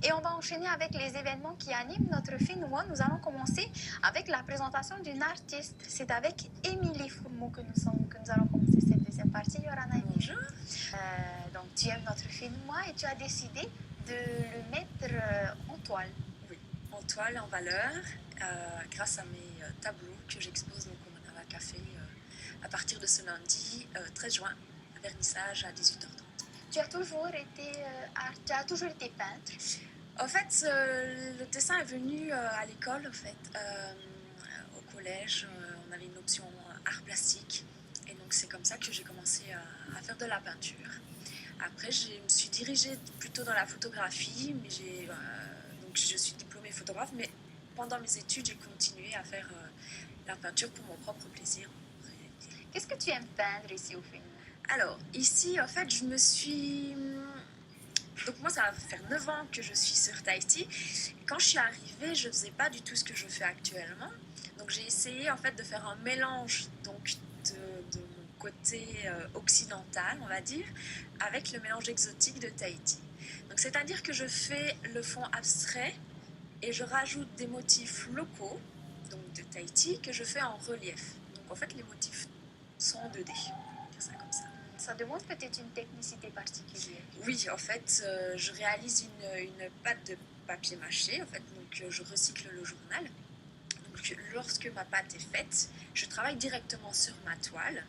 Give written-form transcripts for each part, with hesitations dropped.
Et on va enchaîner avec les événements qui animent notre film. Nous allons commencer avec la présentation d'une artiste. C'est avec Émilie Fourmeau que nous allons commencer cette deuxième partie. Yorana, Bonjour. Donc tu aimes notre film et tu as décidé de le mettre en toile. Oui, en toile, en valeur, grâce à mes tableaux que j'expose donc au Manava Café à partir de ce lundi 13 juin, vernissage à 18h30. Tu as toujours été peintre. En fait, le dessin est venu à l'école, en fait, au collège. On avait une option art plastique. Et donc, c'est comme ça que j'ai commencé à faire de la peinture. Après, je me suis dirigée plutôt dans la photographie, mais donc je suis diplômée photographe, mais pendant mes études, j'ai continué à faire la peinture pour mon propre plaisir. Qu'est-ce que tu aimes peindre ici au film? Alors, ici, en fait, je me suis... Donc moi, ça va faire 9 ans que je suis sur Tahiti. Quand je suis arrivée, je ne faisais pas du tout ce que je fais actuellement. Donc j'ai essayé en fait de faire un mélange donc, de mon côté occidental, on va dire, avec le mélange exotique de Tahiti. Donc c'est-à-dire que je fais le fond abstrait et je rajoute des motifs locaux, donc de Tahiti, que je fais en relief. Donc en fait, les motifs sont en 2D. Ça comme ça. Ça demande peut-être une technicité particulière. Oui, en fait, je réalise une pâte de papier mâché, en fait, donc je recycle le journal. Donc, lorsque ma pâte est faite, je travaille directement sur ma toile.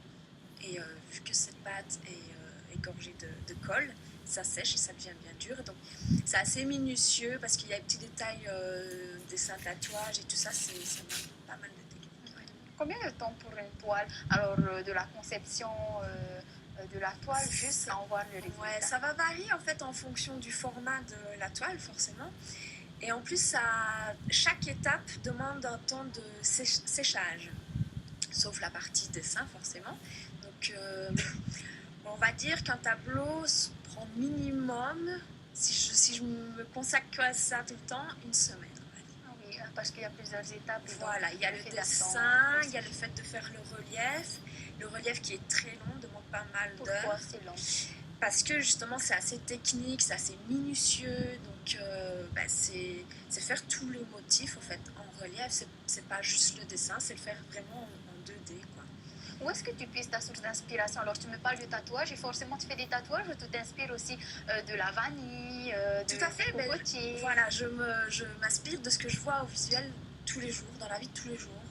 Et vu que cette pâte est égorgée de colle, ça sèche et ça devient bien dur. Donc, c'est assez minutieux parce qu'il y a des petits détails, dessins, tatouages et tout ça, ça demande pas mal de technique. Combien de temps pour une toile? Alors, de la conception de la toile jusqu'à en voir le résultat? Ouais, ça va varier en fait en fonction du format de la toile, forcément. Et en plus, chaque étape demande un temps de séchage, sauf la partie dessin, forcément. Donc, on va dire qu'un tableau prend minimum, si je me consacre à ça tout le temps, une semaine. Ah oui, parce qu'il y a plusieurs étapes. Voilà, il y a le dessin, il y a le fait de faire le relief. Le relief qui est très long, demande pas mal d'heures. Pourquoi c'est long? Parce que justement c'est assez technique, c'est assez minutieux, donc c'est faire tout le motif en fait en relief, c'est pas juste le dessin, c'est le faire vraiment en 2D quoi. Où est-ce que tu puisses ta source d'inspiration? Alors tu me parles de tatouage et forcément tu fais des tatouages ou tu t'inspires aussi de la vanille, tout à fait, cocotier? Voilà, je m'inspire de ce que je vois au visuel tous les jours, dans la vie de tous les jours,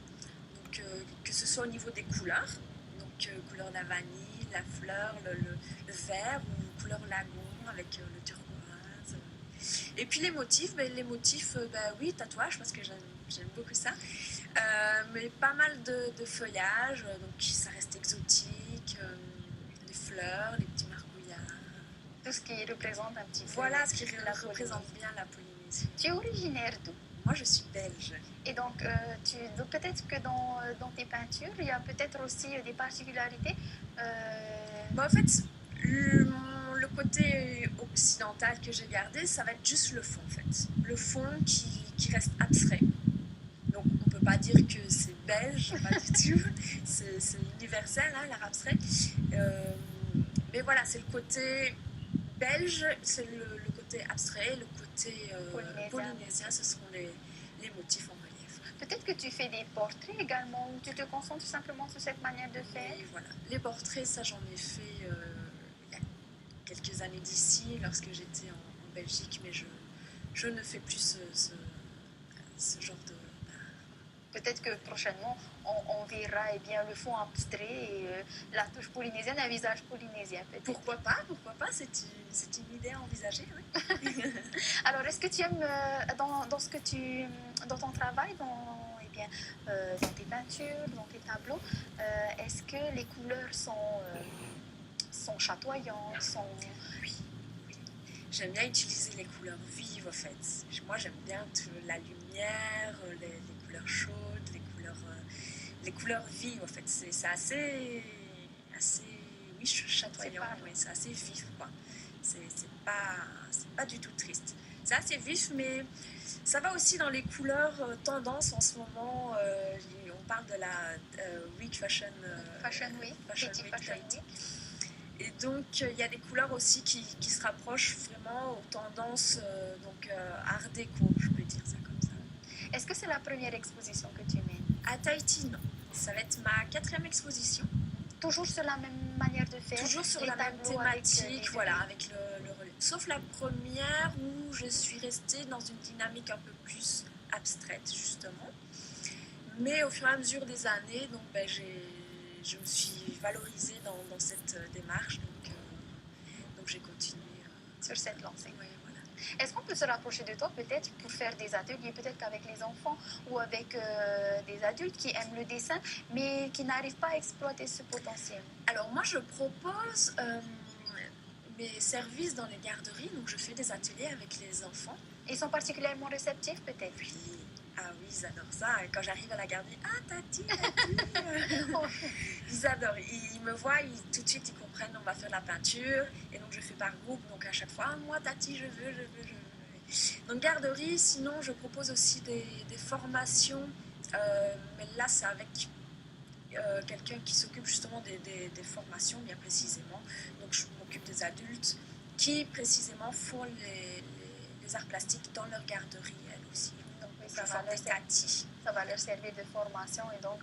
donc que ce soit au niveau des couleurs, donc couleur de la vanille, la fleur, le vert ou couleur lagon avec le turquoise. Et puis les motifs, oui, tatouage parce que j'aime beaucoup ça. Mais pas mal de feuillage, donc ça reste exotique, les fleurs, les petits margouillards. Tout ce qui représente un petit peu. Voilà ce qui représente bien la Polynésie. Tu es originaire d'où? Moi je suis belge. Et donc, peut-être que dans tes peintures, il y a peut-être aussi des particularités. En fait, le côté occidental que j'ai gardé, ça va être juste le fond en fait. Le fond qui reste abstrait. Donc on peut pas dire que c'est belge, pas du tout. C'est universel, hein, l'art abstrait. Mais voilà, c'est le côté belge, c'est le côté abstrait, le côté polynésien, ce seront les motifs en relief. Peut-être que tu fais des portraits également, ou tu te concentres simplement sur cette manière de faire. Oui, voilà. Les portraits, ça j'en ai fait il y a quelques années d'ici, lorsque j'étais en Belgique, mais je ne fais plus ce genre de... Peut-être que prochainement, on verra le fond abstrait et la touche polynésienne, un visage polynésien. Pourquoi pas, c'est une idée à envisager. Oui. Alors, est-ce que tu aimes dans ton travail, dans tes peintures, dans tes tableaux, est-ce que les couleurs sont chatoyantes, Oui. J'aime bien utiliser les couleurs vives en fait. Moi j'aime bien la lumière, les couleurs chaudes, les couleurs vives en fait. C'est assez chatoyant, c'est assez vif quoi. C'est pas du tout triste. C'est assez vif, mais ça va aussi dans les couleurs tendance en ce moment. On parle de la Week Fashion Week. Et donc, il y a des couleurs aussi qui se rapprochent vraiment aux tendances donc donc art déco, je peux dire ça comme ça. Est-ce que c'est la première exposition que tu mènes? À Tahiti, non. Ça va être ma 4e exposition. Toujours sur la même manière de faire? Toujours sur les la même tableaux avec, thématique, des voilà, aînés. avec le relais. Sauf la première où je suis restée dans une dynamique un peu plus abstraite, justement. Mais au fur et à mesure des années, donc, je me suis valorisée dans cette démarche, donc j'ai continué. Sur cette lancée. Ouais, voilà. Est-ce qu'on peut se rapprocher de toi peut-être pour faire des ateliers, peut-être qu'avec les enfants ou avec des adultes qui aiment le dessin, mais qui n'arrivent pas à exploiter ce potentiel? Alors moi, je propose mes services dans les garderies, donc je fais des ateliers avec les enfants. Ils sont particulièrement réceptifs peut-être? Oui. Ah oui, ils adorent ça. Quand j'arrive à la garderie, ah Tati. Ils adorent. Ils me voient, tout de suite ils comprennent, on va faire la peinture. Et donc je fais par groupe, donc à chaque fois, ah, moi Tati, je veux. Donc garderie, sinon je propose aussi des formations. Mais là c'est avec quelqu'un qui s'occupe justement des formations bien précisément. Donc je m'occupe des adultes qui précisément font les arts plastiques dans leur garderie, elles aussi. Donc oui, Ça va leur servir de formation et donc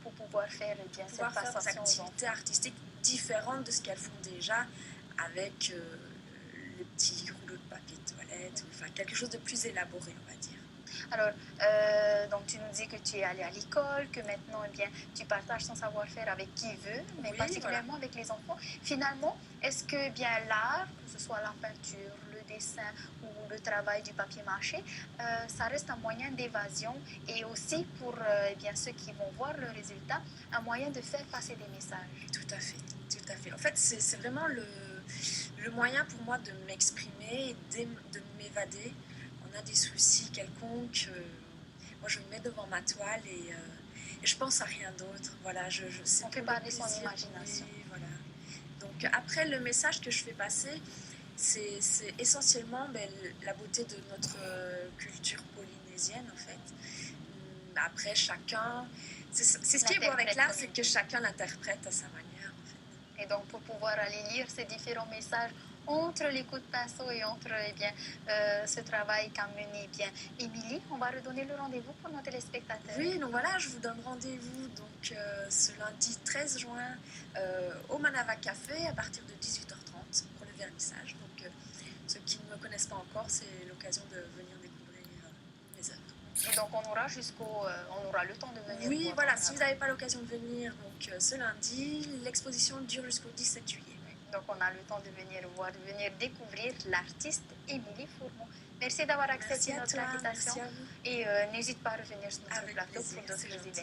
pour pouvoir faire bien cette pouvoir faire des passation aux enfants. activités artistiques différentes de ce qu'elles font déjà avec les petits rouleaux de papier de toilette, enfin quelque chose de plus élaboré, on va dire. Alors, donc tu nous dis que tu es allé à l'école, que maintenant, eh bien, tu partages ton savoir-faire avec qui veut, mais Oui, particulièrement avec les enfants. Finalement, est-ce que eh bien l'art, que ce soit la peinture, le dessin ou le travail du papier mâché, ça reste un moyen d'évasion et aussi pour eh bien, ceux qui vont voir le résultat, un moyen de faire passer des messages? Tout à fait, tout à fait. En fait, c'est vraiment le moyen pour moi de m'exprimer, de m'évader. On a des soucis quelconques, moi je me mets devant ma toile et je pense à rien d'autre. Voilà, On fait parler son imagination. Oui, voilà. Donc après, le message que je fais passer, c'est essentiellement la beauté de notre culture polynésienne en fait. Après, chacun, c'est ce qui est beau avec l'art, c'est que chacun l'interprète à sa manière en fait. Et donc, pour pouvoir aller lire ces différents messages entre les coups de pinceau et entre eh bien, ce travail qu'a mené bien Émilie, on va redonner le rendez-vous pour nos téléspectateurs. Oui, donc voilà, je vous donne rendez-vous donc, ce lundi 13 juin au Manava Café à partir de 18h30 pour le vernissage. Donc, ceux qui ne me connaissent pas encore, c'est l'occasion de venir découvrir mes œuvres. Et donc on aura on aura le temps de venir. Oui, voilà, si vous n'avez pas l'occasion de venir donc, ce lundi, l'exposition dure jusqu'au 17 juillet. Donc on a le temps de venir voir, de venir découvrir l'artiste Émilie Fourmont. Merci d'avoir accepté notre invitation. Merci à vous. Et n'hésite pas à revenir sur notre plateau pour d'autres événements.